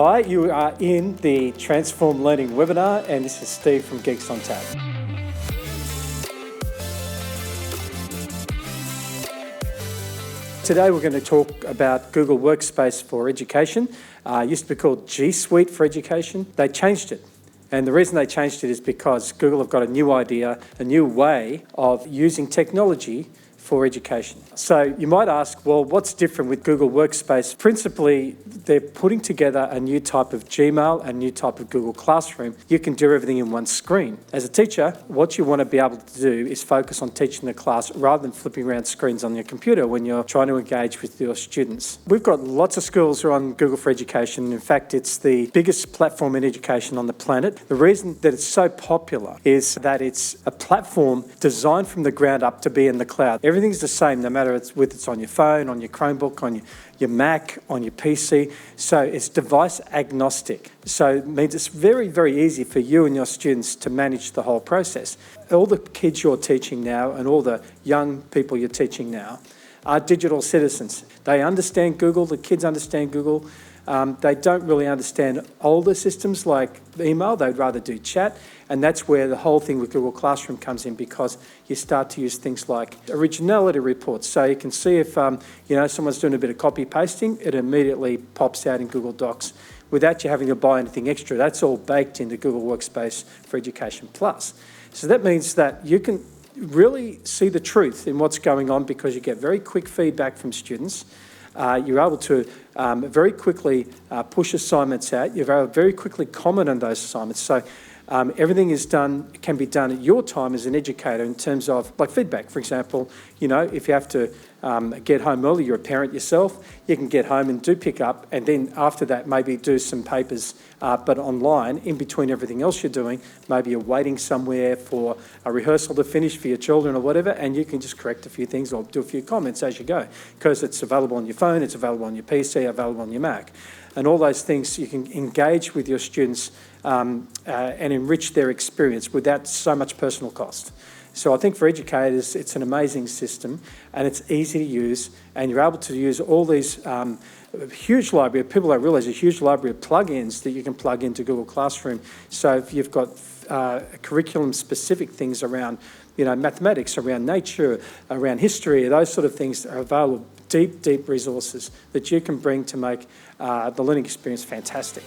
Hi, you are in the Transform Learning webinar, and this is Steve from Geeks on Tap. Today we're going to talk about Google Workspace for Education. It used to be called G Suite for Education. They changed it. And the reason they changed it is because Google have got a new idea, a new way of using technology for education. So you might ask, well, what's different with Google Workspace? Principally, they're putting together a new type of Gmail, a new type of Google Classroom. You can do everything in one screen. As a teacher, what you want to be able to do is focus on teaching the class rather than flipping around screens on your computer when you're trying to engage with your students. We've got lots of schools who are on Google for Education. In fact, it's the biggest platform in education on the planet. The reason that it's so popular is that it's a platform designed from the ground up to be in the cloud. Everything's the same, no matter whether it's on your phone, on your Chromebook, on your Mac, on your PC. So it's device agnostic. So it means it's very, very easy for you and your students to manage the whole process. All the kids you're teaching now and all the young people you're teaching now are digital citizens. They understand Google, the kids understand Google. They don't really understand older systems like email. They'd rather do chat. And that's where the whole thing with Google Classroom comes in, because you start to use things like originality reports. So you can see if someone's doing a bit of copy pasting, it immediately pops out in Google Docs without you having to buy anything extra. That's all baked into Google Workspace for Education Plus. So that means that you can really see the truth in what's going on, because you get very quick feedback from students. You're able to very quickly push assignments out. You're able to very quickly comment on those assignments. So everything can be done at your time as an educator in terms of like feedback. For example, if you have to get home early, you're a parent yourself, you can get home and do pick up, and then after that maybe do some papers, but online, in between everything else you're doing. Maybe you're waiting somewhere for a rehearsal to finish for your children or whatever, and you can just correct a few things or do a few comments as you go, because it's available on your phone, it's available on your PC, available on your Mac. And all those things, you can engage with your students and enrich their experience without so much personal cost. So I think for educators, it's an amazing system, and it's easy to use, and you're able to use all these huge library. People don't realise a huge library of plugins that you can plug into Google Classroom. So if you've got curriculum-specific things around, mathematics, around nature, around history, those sort of things are available. Deep resources that you can bring to make the learning experience fantastic.